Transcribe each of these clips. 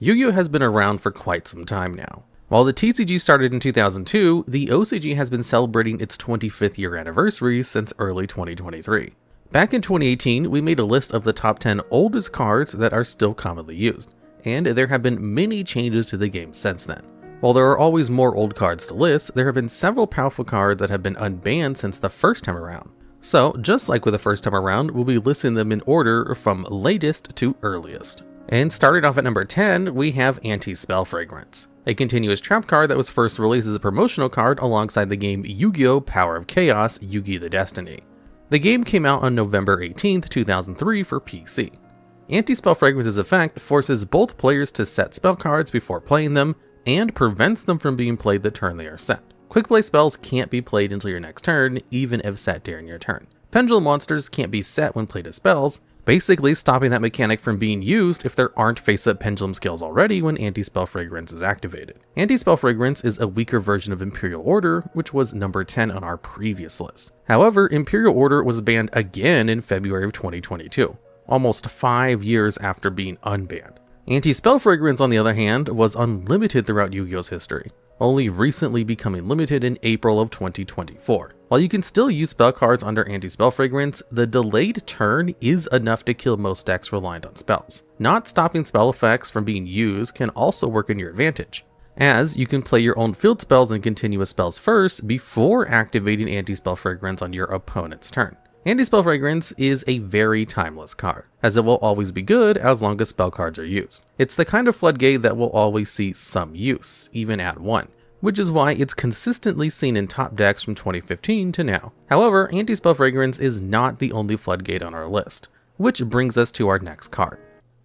Yu-Gi-Oh has been around for quite some time now. While the TCG started in 2002, the OCG has been celebrating its 25th year anniversary since early 2023. Back in 2018, we made a list of the top 10 oldest cards that are still commonly used, and there have been many changes to the game since then. While there are always more old cards to list, there have been several powerful cards that have been unbanned since the first time around. So, just like with the first time around, we'll be listing them in order from latest to earliest. And starting off at number 10, we have Anti-Spell Fragrance, a continuous trap card that was first released as a promotional card alongside the game Yu-Gi-Oh! Power of Chaos, Yugi the Destiny. The game came out on November 18th, 2003 for PC. Anti-Spell Fragrance's effect forces both players to set spell cards before playing them, and prevents them from being played the turn they are set. Quick play spells can't be played until your next turn, even if set during your turn. Pendulum monsters can't be set when played as spells, basically stopping that mechanic from being used if there aren't face-up pendulum skills already when Anti-Spell Fragrance is activated. Anti-Spell Fragrance is a weaker version of Imperial Order, which was number 10 on our previous list. However, Imperial Order was banned again in February of 2022, almost 5 years after being unbanned. Anti-Spell Fragrance, on the other hand, was unlimited throughout Yu-Gi-Oh's history, only recently becoming limited in April of 2024. While you can still use spell cards under Anti-Spell Fragrance, the delayed turn is enough to kill most decks reliant on spells. Not stopping spell effects from being used can also work in your advantage, as you can play your own field spells and continuous spells first before activating Anti-Spell Fragrance on your opponent's turn. Anti-Spell Fragrance is a very timeless card, as it will always be good as long as spell cards are used. It's the kind of floodgate that will always see some use, even at 1, which is why it's consistently seen in top decks from 2015 to now. However, Anti-Spell Fragrance is not the only floodgate on our list, which brings us to our next card.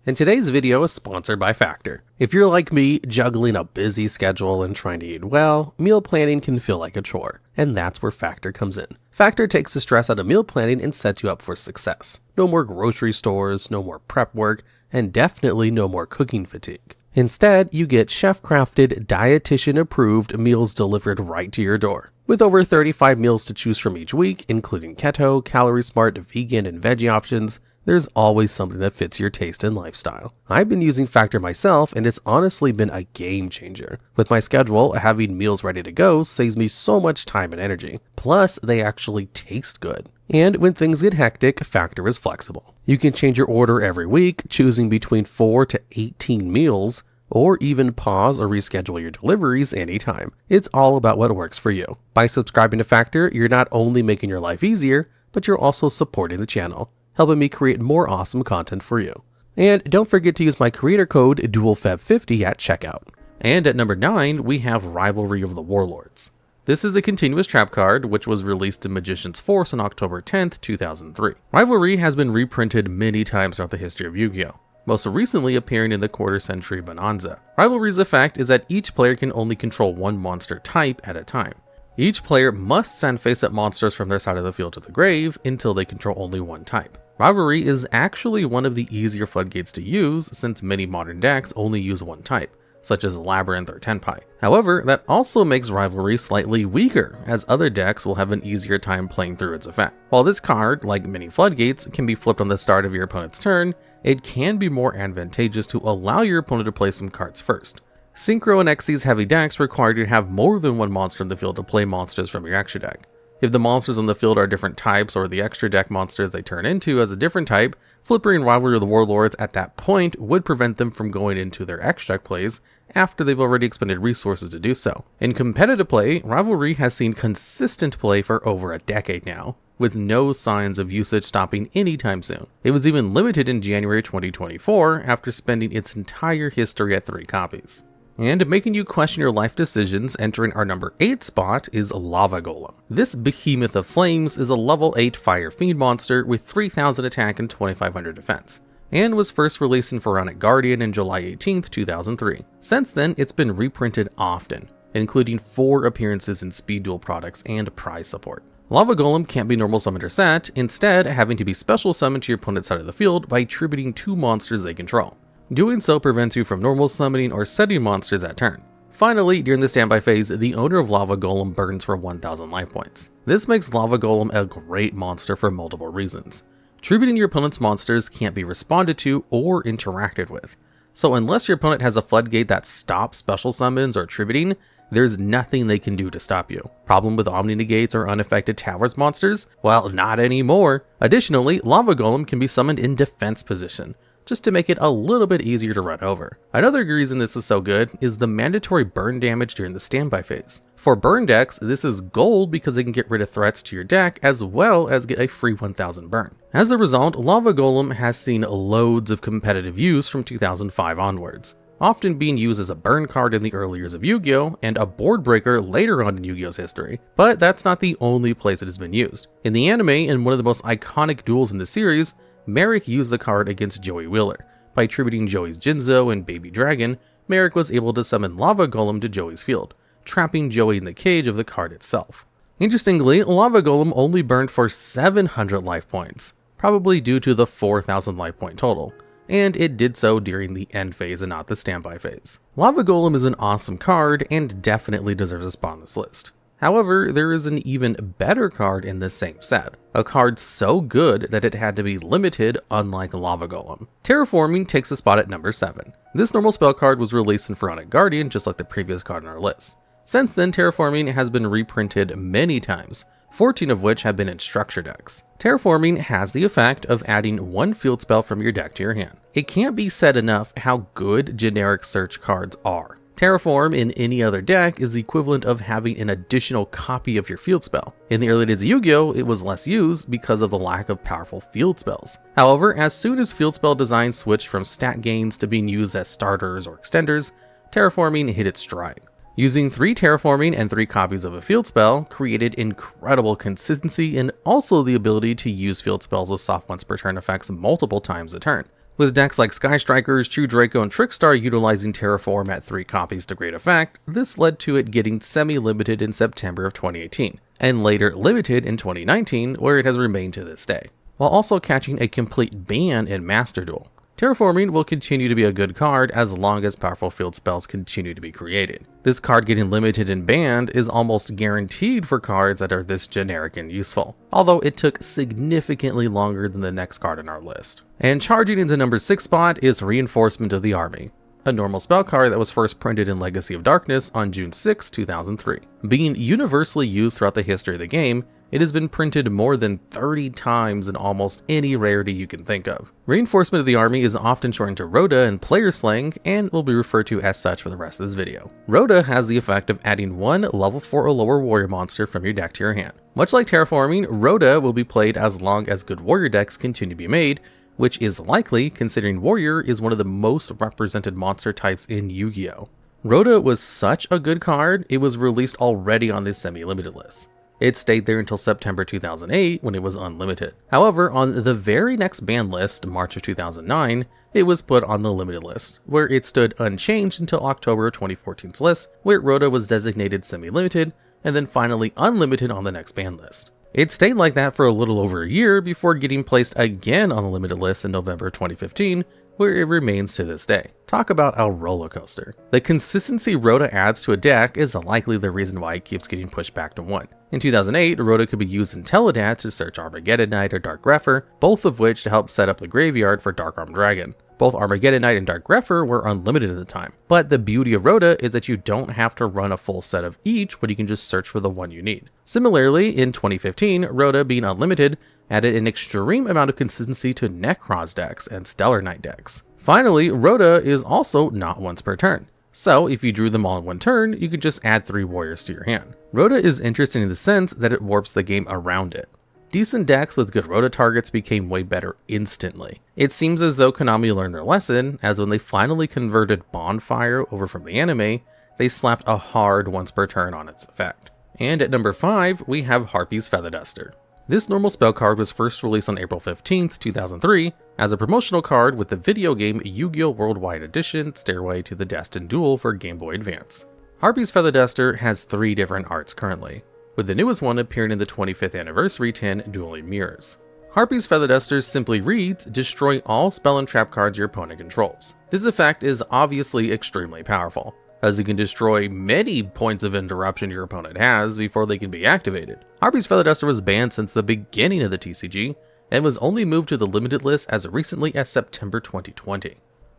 And today's video is sponsored by Factor. If you're like me, juggling a busy schedule and trying to eat well, meal planning can feel like a chore, and that's where Factor comes in. Factor takes the stress out of meal planning and sets you up for success. No more grocery stores, no more prep work, and definitely no more cooking fatigue. Instead, you get chef-crafted, dietitian-approved meals delivered right to your door. With over 35 meals to choose from each week, including keto, calorie-smart, vegan, and veggie options, there's always something that fits your taste and lifestyle. I've been using Factor myself, and it's honestly been a game changer. With my schedule, having meals ready to go saves me so much time and energy. Plus, they actually taste good. And when things get hectic, Factor is flexible. You can change your order every week, choosing between 4 to 18 meals, or even pause or reschedule your deliveries anytime. It's all about what works for you. By subscribing to Factor, you're not only making your life easier, but you're also supporting the channel, helping me create more awesome content for you. And don't forget to use my creator code DuelFeb50 at checkout. And at number 9, we have Rivalry of the Warlords. This is a continuous trap card, which was released in Magician's Force on October 10th, 2003. Rivalry has been reprinted many times throughout the history of Yu-Gi-Oh!, most recently appearing in the quarter-century Bonanza. Rivalry's effect is that each player can only control one monster type at a time. Each player must send face-up monsters from their side of the field to the grave until they control only one type. Rivalry is actually one of the easier floodgates to use since many modern decks only use one type, such as Labyrinth or Tenpai. However, that also makes Rivalry slightly weaker, as other decks will have an easier time playing through its effect. While this card, like many floodgates, can be flipped on the start of your opponent's turn, it can be more advantageous to allow your opponent to play some cards first. Synchro and Xyz heavy decks require you to have more than one monster in the field to play monsters from your extra deck. If the monsters on the field are different types or the extra deck monsters they turn into as a different type, flipping Rivalry of the Warlords at that point would prevent them from going into their extra deck plays after they've already expended resources to do so. In competitive play, Rivalry has seen consistent play for over a decade now, with no signs of usage stopping anytime soon. It was even limited in January 2024 after spending its entire history at 3 copies. And making you question your life decisions, entering our number 8 spot is Lava Golem. This behemoth of flames is a level 8 fire fiend monster with 3000 attack and 2500 defense, and was first released in Pharaonic Guardian in July 18th, 2003. Since then, it's been reprinted often, including 4 appearances in Speed Duel products and prize support. Lava Golem can't be normal summoned or set, instead having to be special summoned to your opponent's side of the field by attributing 2 monsters they control. Doing so prevents you from normal summoning or setting monsters that turn. Finally, during the standby phase, the owner of Lava Golem burns for 1000 life points. This makes Lava Golem a great monster for multiple reasons. Tributing your opponent's monsters can't be responded to or interacted with, so unless your opponent has a floodgate that stops special summons or tributing, there's nothing they can do to stop you. Problem with Omni Negates or unaffected towers monsters? Well, not anymore. Additionally, Lava Golem can be summoned in defense position, just to make it a little bit easier to run over. Another reason this is so good is the mandatory burn damage during the standby phase. For burn decks, this is gold because they can get rid of threats to your deck as well as get a free 1000 burn. As a result, Lava Golem has seen loads of competitive use from 2005 onwards, often being used as a burn card in the early years of Yu-Gi-Oh! And a board breaker later on in Yu-Gi-Oh!'s history. But that's not the only place it has been used. In the anime, in one of the most iconic duels in the series, Merrick used the card against Joey Wheeler. By tributing Joey's Jinzo and Baby Dragon, Merrick was able to summon Lava Golem to Joey's field, trapping Joey in the cage of the card itself. Interestingly, Lava Golem only burned for 700 life points, probably due to the 4000 life point total, and it did so during the end phase and not the standby phase. Lava Golem is an awesome card and definitely deserves a spot on this list. However, there is an even better card in the same set, a card so good that it had to be limited, unlike Lava Golem. Terraforming takes a spot at number 7. This normal spell card was released in Pharaonic Guardian just like the previous card on our list. Since then, Terraforming has been reprinted many times, 14 of which have been in structure decks. Terraforming has the effect of adding one field spell from your deck to your hand. It can't be said enough how good generic search cards are. Terraform in any other deck is the equivalent of having an additional copy of your field spell. In the early days of Yu-Gi-Oh! It was less used because of the lack of powerful field spells. However, as soon as field spell designs switched from stat gains to being used as starters or extenders, Terraforming hit its stride. Using 3 Terraforming and 3 copies of a field spell created incredible consistency and also the ability to use field spells with soft once per turn effects multiple times a turn. With decks like Sky Strikers, True Draco, and Trickstar utilizing Terraform at 3 copies to great effect, this led to it getting semi-limited in September of 2018, and later limited in 2019, where it has remained to this day, while also catching a complete ban in Master Duel. Terraforming will continue to be a good card as long as powerful field spells continue to be created. This card getting limited and banned is almost guaranteed for cards that are this generic and useful, although it took significantly longer than the next card on our list. And charging into number 6 spot is Reinforcement of the Army, a normal spell card that was first printed in Legacy of Darkness on June 6, 2003. Being universally used throughout the history of the game, it has been printed more than 30 times in almost any rarity you can think of. Reinforcement of the Army is often shortened to Rhoda in player slang and will be referred to as such for the rest of this video. Rhoda has the effect of adding one level 4 or lower warrior monster from your deck to your hand. Much like Terraforming, Rhoda will be played as long as good warrior decks continue to be made, which is likely considering warrior is one of the most represented monster types in Yu-Gi-Oh! Rhoda was such a good card, it was released already on this semi-limited list. It stayed there until September 2008 when it was unlimited. However, on the very next ban list, March of 2009, it was put on the limited list, where it stood unchanged until October 2014's list, where Rhoda was designated semi-limited, and then finally unlimited on the next ban list. It stayed like that for a little over a year before getting placed again on the limited list in November 2015, where it remains to this day. Talk about a roller coaster. The consistency Rhoda adds to a deck is likely the reason why it keeps getting pushed back to 1. In 2008, Rhoda could be used in Teledat to search Armageddon Knight or Dark Grepher, both of which to help set up the graveyard for Dark Armed Dragon. Both Armageddon Knight and Dark Grepher were unlimited at the time, but the beauty of Rhoda is that you don't have to run a full set of each when you can just search for the one you need. Similarly, in 2015, Rhoda being unlimited added an extreme amount of consistency to Necros decks and Stellar Knight decks. Finally, Rhoda is also not once per turn, so if you drew them all in one turn, you can just add 3 warriors to your hand. Rhoda is interesting in the sense that it warps the game around it. Decent decks with good Rhoda targets became way better instantly. It seems as though Konami learned their lesson, as when they finally converted Bonfire over from the anime, they slapped a hard once per turn on its effect. And at number 5, we have Harpie's Feather Duster. This normal spell card was first released on April 15th, 2003, as a promotional card with the video game Yu-Gi-Oh! Worldwide Edition Stairway to the Destined Duel for Game Boy Advance. Harpie's Feather Duster has 3 different arts currently, with the newest one appearing in the 25th anniversary tin Dueling Mirrors. Harpie's Feather Duster simply reads, destroy all spell and trap cards your opponent controls. This effect is obviously extremely powerful, as you can destroy many points of interruption your opponent has before they can be activated. Harpie's Feather Duster was banned since the beginning of the TCG, and was only moved to the limited list as recently as September 2020.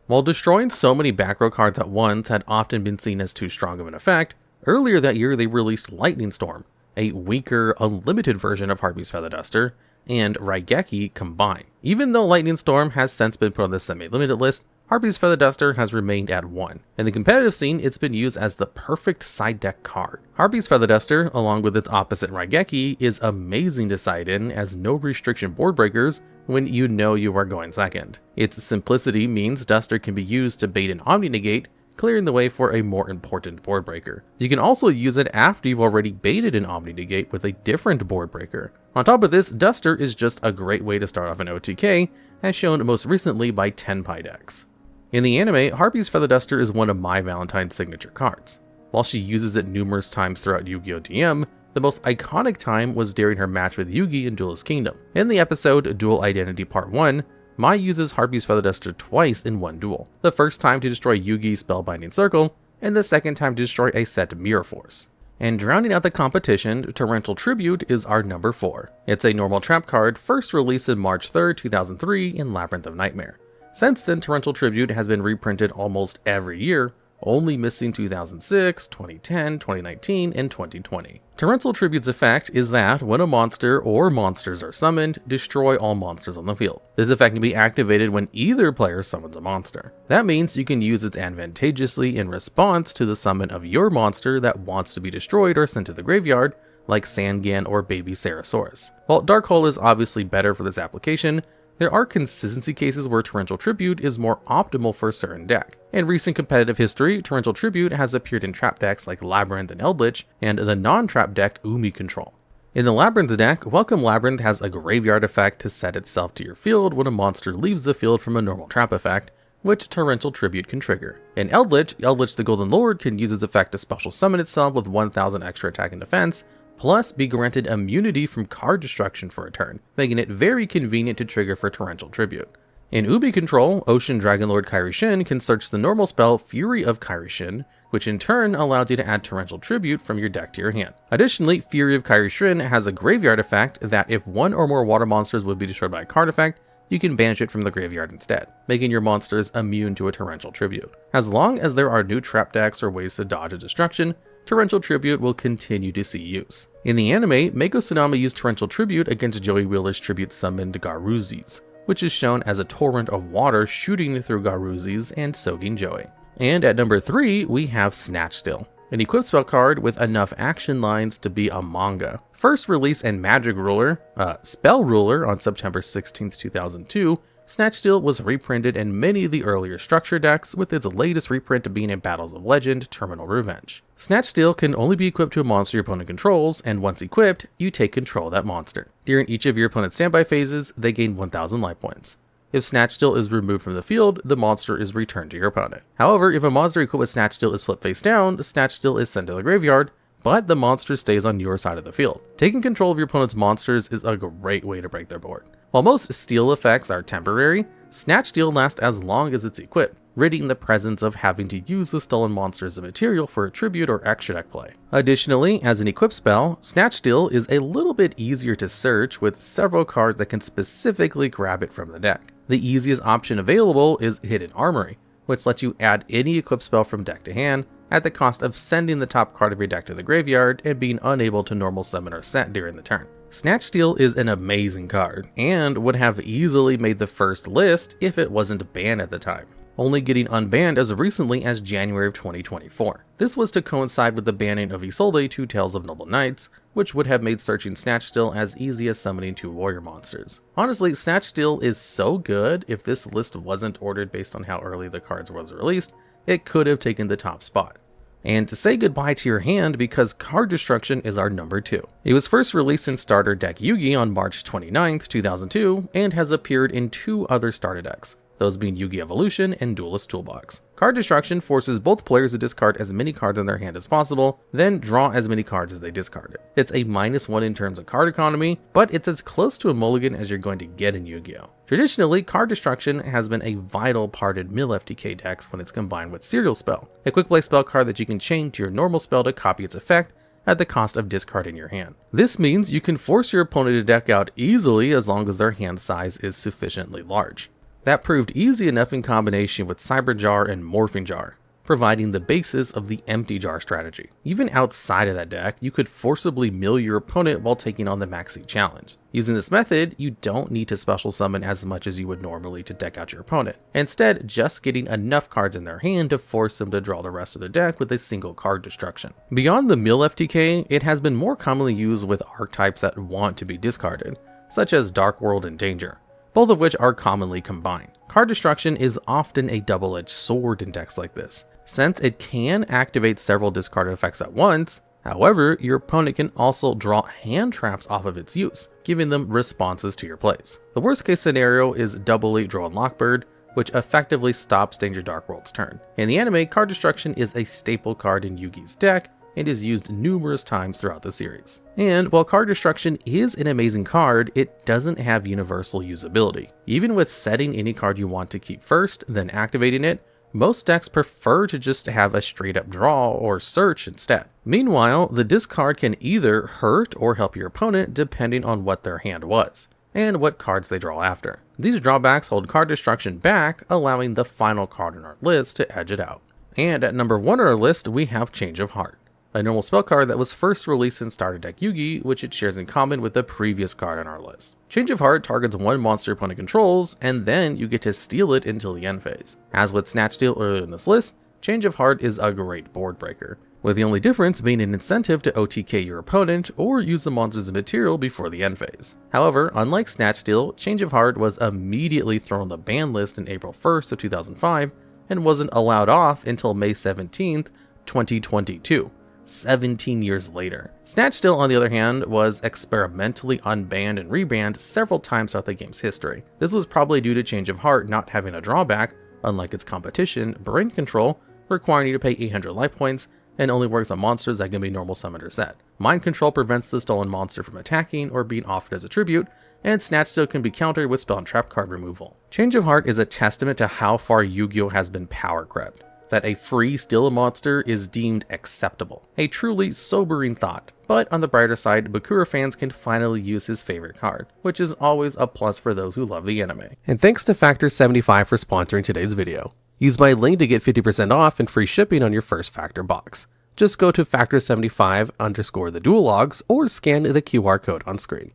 While destroying so many back row cards at once had often been seen as too strong of an effect, earlier that year they released Lightning Storm, a weaker, unlimited version of Harpie's Feather Duster, and Raigeki combined. Even though Lightning Storm has since been put on the semi-limited list, Harpie's Feather Duster has remained at 1. In the competitive scene, it's been used as the perfect side deck card. Harpie's Feather Duster, along with its opposite Raigeki, is amazing to side in as no restriction board breakers when you know you are going second. Its simplicity means Duster can be used to bait an Omni Negate, clearing the way for a more important board breaker. You can also use it after you've already baited an Omni Negate with a different board breaker. On top of this, Duster is just a great way to start off an OTK, as shown most recently by Tenpai decks. In the anime, Harpie's Feather Duster is one of My Valentine's signature cards. While she uses it numerous times throughout Yu-Gi-Oh! DM, the most iconic time was during her match with Yugi in Duelist Kingdom. In the episode Dual Identity Part 1, Mai uses Harpie's Feather Duster twice in one duel. The first time to destroy Yugi's Spellbinding Circle, and the second time to destroy a set Mirror Force. And rounding out the competition, Torrential Tribute is our number 4. It's a normal trap card first released in March 3rd, 2003 in Labyrinth of Nightmare. Since then, Torrential Tribute has been reprinted almost every year, only missing 2006, 2010, 2019, and 2020. Torrential Tribute's effect is that when a monster or monsters are summoned, destroy all monsters on the field. This effect can be activated when either player summons a monster. That means you can use it advantageously in response to the summon of your monster that wants to be destroyed or sent to the graveyard, like Sangan or Baby Sarasaurus. While Dark Hole is obviously better for this application, there are consistency cases where Torrential Tribute is more optimal for a certain deck. In recent competitive history, Torrential Tribute has appeared in trap decks like Labyrinth and Eldritch, and the non-trap deck Umi Control. In the Labyrinth deck, Welcome Labyrinth has a graveyard effect to set itself to your field when a monster leaves the field from a normal trap effect, which Torrential Tribute can trigger. In Eldritch the Golden Lord can use its effect to special summon itself with 1000 extra attack and defense, plus be granted immunity from card destruction for a turn, making it very convenient to trigger for Torrential Tribute. In Ubi Control, Ocean Dragon Lord Kairishin can search the normal spell Fury of Kairishin, which in turn allows you to add Torrential Tribute from your deck to your hand. Additionally, Fury of Kairishin has a graveyard effect that if one or more water monsters would be destroyed by a card effect, you can banish it from the graveyard instead, making your monsters immune to a Torrential Tribute. As long as there are new trap decks or ways to dodge a destruction, Torrential Tribute will continue to see use. In the anime, Meiko Tsunami used Torrential Tribute against Joey Wheeler's tribute summoned Garuzis, which is shown as a torrent of water shooting through Garuzis and soaking Joey. And at number 3, we have Snatch Steal, an equipped spell card with enough action lines to be a manga. First released in Magic Ruler, Spell Ruler on September 16, 2002, Snatch Steal was reprinted in many of the earlier structure decks, with its latest reprint being in Battles of Legend, Terminal Revenge. Snatch Steal can only be equipped to a monster your opponent controls, and once equipped, you take control of that monster. During each of your opponent's standby phases, they gain 1000 life points. If Snatch Steal is removed from the field, the monster is returned to your opponent. However, if a monster equipped with Snatch Steal is flipped face down, Snatch Steal is sent to the graveyard, but the monster stays on your side of the field. Taking control of your opponent's monsters is a great way to break their board. While most steal effects are temporary, Snatch Steal lasts as long as it's equipped, ridding the presence of having to use the stolen monster as a material for a tribute or extra deck play. Additionally, as an equipped spell, Snatch Steal is a little bit easier to search with several cards that can specifically grab it from the deck. The easiest option available is Hidden Armory, which lets you add any equipped spell from deck to hand at the cost of sending the top card of your deck to the graveyard and being unable to normal summon or set during the turn. Snatch Steal is an amazing card, and would have easily made the first list if it wasn't banned at the time, only getting unbanned as recently as January of 2024. This was to coincide with the banning of Isolde 2 Tales of Noble Knights, which would have made searching Snatch Steal as easy as summoning 2 warrior monsters. Honestly, Snatch Steal is so good, if this list wasn't ordered based on how early the cards was released, it could have taken the top spot. And to say goodbye to your hand because card destruction is our number 2. It was first released in starter deck Yugi on March 29, 2002, and has appeared in 2 other starter decks, those being Yu-Gi Evolution and Duelist Toolbox. Card destruction forces both players to discard as many cards in their hand as possible, then draw as many cards as they discarded. It's a -1 in terms of card economy, but it's as close to a mulligan as you're going to get in Yu-Gi-Oh! Traditionally, card destruction has been a vital part in mill FTK decks when it's combined with Serial Spell, a quick play spell card that you can chain to your normal spell to copy its effect at the cost of discarding your hand. This means you can force your opponent to deck out easily as long as their hand size is sufficiently large. That proved easy enough in combination with Cyber Jar and Morphing Jar, providing the basis of the Empty Jar strategy. Even outside of that deck, you could forcibly mill your opponent while taking on the Maxi challenge. Using this method, you don't need to special summon as much as you would normally to deck out your opponent. Instead, just getting enough cards in their hand to force them to draw the rest of the deck with a single card destruction. Beyond the mill FTK, it has been more commonly used with archetypes that want to be discarded, such as Dark World and Danger, both of which are commonly combined. Card destruction is often a double-edged sword in decks like this, since it can activate several discarded effects at once. However, your opponent can also draw hand traps off of its use, giving them responses to your plays. The worst case scenario is Double 8 Drone Lockbird, which effectively stops Danger Dark World's turn. In the anime, card destruction is a staple card in Yugi's deck and is used numerous times throughout the series. And while card destruction is an amazing card, it doesn't have universal usability. Even with setting any card you want to keep first, then activating it, most decks prefer to just have a straight up draw or search instead. Meanwhile, the discard can either hurt or help your opponent depending on what their hand was and what cards they draw after. These drawbacks hold card destruction back, allowing the final card in our list to edge it out. And at number 1 on our list, we have Change of Heart, a normal spell card that was first released in Starter Deck Yugi, which it shares in common with the previous card on our list. Change of Heart targets one monster opponent controls, and then you get to steal it until the end phase. As with Snatch Steal earlier in this list, Change of Heart is a great board breaker, with the only difference being an incentive to OTK your opponent or use the monster's material before the end phase. However, unlike Snatch Steal, Change of Heart was immediately thrown on the ban list in April 1st of 2005 and wasn't allowed off until May 17th, 2022. 17 years later. Snatch Steal, on the other hand, was experimentally unbanned and rebanned several times throughout the game's history. This was probably due to Change of Heart not having a drawback, unlike its competition, Brain Control, requiring you to pay 800 life points, and only works on monsters that can be normal summoned or set. Mind Control prevents the stolen monster from attacking or being offered as a tribute, and Snatch Steal can be countered with spell and trap card removal. Change of Heart is a testament to how far Yu-Gi-Oh! Has been power crept, that a free steal a monster is deemed acceptable. A truly sobering thought. But on the brighter side, Bakura fans can finally use his favorite card, which is always a plus for those who love the anime. And thanks to Factor75 for sponsoring today's video. Use my link to get 50% off and free shipping on your first Factor box. Just go to Factor75_TheDuelLogs or scan the QR code on screen.